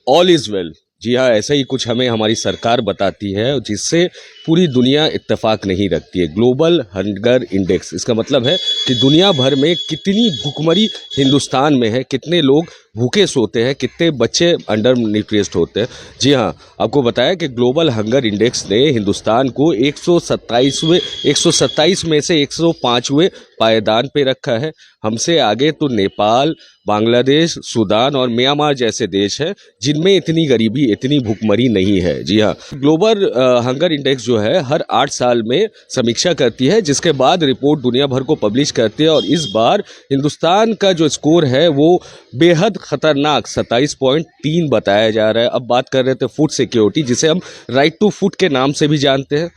All is well. जी हाँ, ऐसा ही कुछ हमें हमारी सरकार बताती है, जिससे पूरी दुनिया इत्तेफाक नहीं रखती है। ग्लोबल हंगर इंडेक्स, इसका मतलब है कि दुनिया भर में कितनी भुखमरी हिंदुस्तान में है, कितने लोग भूखे सोते हैं, कितने बच्चे अंडर न्यूट्रिएस्ड होते हैं। जी हाँ, आपको बताया कि ग्लोबल हंगर इंडेक्स ने हिंदुस्तान को 127 में से 105वें पायदान पे रखा है। हमसे आगे तो नेपाल, बांग्लादेश, सूडान और म्यांमार जैसे देश हैं जिनमें इतनी गरीबी, इतनी भुखमरी नहीं है। जी हाँ, ग्लोबल हंगर इंडेक्स जो है हर 8 साल में समीक्षा करती है, जिसके बाद रिपोर्ट दुनिया भर को पब्लिश करती है। और इस बार हिंदुस्तान का जो स्कोर है वो बेहद खतरनाक 27.3 बताया जा रहा है। अब बात कर रहे थे फूड सिक्योरिटी, जिसे हम राइट टू फूड के नाम से भी जानते हैं।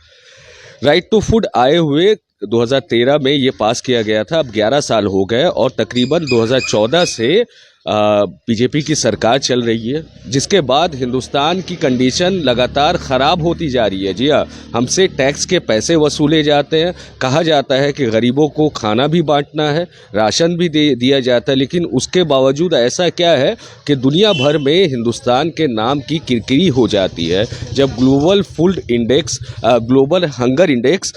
राइट टू फूड आए हुए 2013 में ये पास किया गया था। अब 11 साल हो गए और तकरीबन 2014 से बीजेपी की सरकार चल रही है, जिसके बाद हिंदुस्तान की कंडीशन लगातार ख़राब होती जा रही है। जी हाँ, हमसे टैक्स के पैसे वसूले जाते हैं, कहा जाता है कि गरीबों को खाना भी बांटना है, राशन भी दिया जाता है, लेकिन उसके बावजूद ऐसा क्या है कि दुनिया भर में हिंदुस्तान के नाम की किरकिरी हो जाती है। जब global food index, global hunger index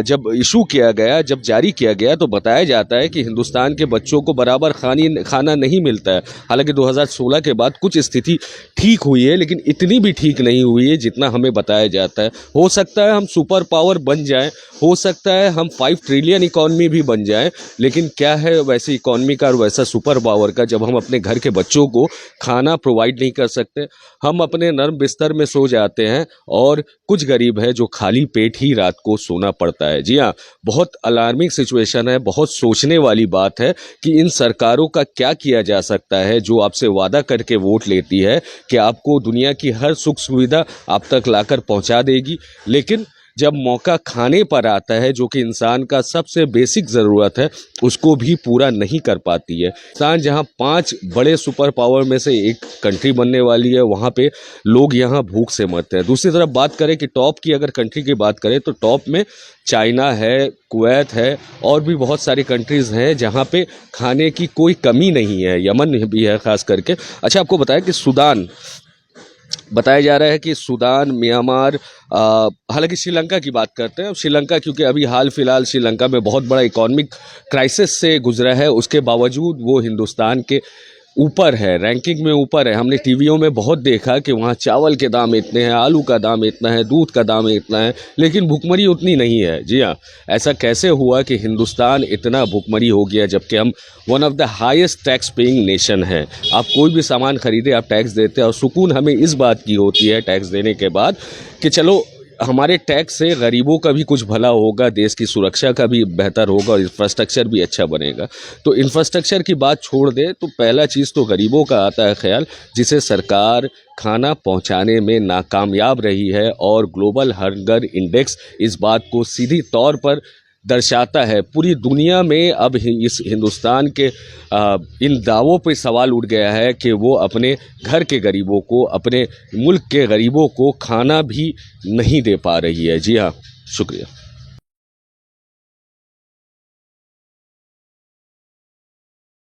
जब इशू किया गया, जब जारी किया गया, तो बताया जाता है कि हिंदुस्तान के बच्चों को बराबर खाना नहीं मिलता है। हालांकि 2016 के बाद कुछ स्थिति ठीक हुई है, लेकिन इतनी भी ठीक नहीं हुई है जितना हमें बताया जाता है। हो सकता है हम सुपर पावर बन जाएं, हो सकता है हम 5 ट्रिलियन इकॉनमी भी बन जाएं, लेकिन क्या है वैसी इकॉनमी का और वैसा सुपर पावर का जब हम अपने घर के बच्चों को खाना प्रोवाइड नहीं कर सकते। हम अपने नर्म बिस्तर में सो जाते हैं और कुछ गरीब है जो खाली पेट ही रात को सोना पड़ता है। जी हाँ, बहुत अलार्मिंग सिचुएशन है, बहुत सोचने वाली बात है कि इन सरकारों का क्या किया जा सकता है जो आपसे वादा करके वोट लेती है कि आपको दुनिया की हर सुख सुविधा आप तक लाकर पहुंचा देगी, लेकिन जब मौका खाने पर आता है, जो कि इंसान का सबसे बेसिक ज़रूरत है, उसको भी पूरा नहीं कर पाती है। इंसान जहां 5 बड़े सुपर पावर में से एक कंट्री बनने वाली है, वहां पे लोग यहां भूख से मरते हैं। दूसरी तरफ बात करें कि टॉप की अगर कंट्री की बात करें तो टॉप में चाइना है, कुवैत है और भी बहुत सारी कंट्रीज़ हैं जहां पे खाने की कोई कमी नहीं है। यमन भी है ख़ास करके। अच्छा, आपको बताया कि सूडान, बताया जा रहा है कि सूडान, म्यांमार, हालांकि श्रीलंका की बात करते हैं। श्रीलंका क्योंकि अभी हाल फिलहाल श्रीलंका में बहुत बड़ा इकोनॉमिक क्राइसिस से गुजरा है, उसके बावजूद वो हिंदुस्तान के ऊपर है, रैंकिंग में ऊपर है। हमने टीवियों में बहुत देखा कि वहाँ चावल के दाम इतने हैं, आलू का दाम इतना है, दूध का दाम इतना है, लेकिन भुखमरी उतनी नहीं है। जी हाँ, ऐसा कैसे हुआ कि हिंदुस्तान इतना भुखमरी हो गया, जबकि हम one of the highest tax paying nation है। आप कोई भी सामान खरीदे आप टैक्स देते हैं, और सुकून हमें इस बात की होती है टैक्स देने के बाद कि चलो हमारे टैक्स से गरीबों का भी कुछ भला होगा, देश की सुरक्षा का भी बेहतर होगा और इंफ्रास्ट्रक्चर भी अच्छा बनेगा। तो इंफ्रास्ट्रक्चर की बात छोड़ दे तो पहला चीज़ तो गरीबों का आता है ख्याल, जिसे सरकार खाना पहुंचाने में नाकामयाब रही है। और ग्लोबल हंगर इंडेक्स इस बात को सीधी तौर पर दर्शाता है। पूरी दुनिया में अब इस हिंदुस्तान के इन दावों पे सवाल उठ गया है कि वो अपने घर के गरीबों को, अपने मुल्क के गरीबों को खाना भी नहीं दे पा रही है। जी हाँ, शुक्रिया।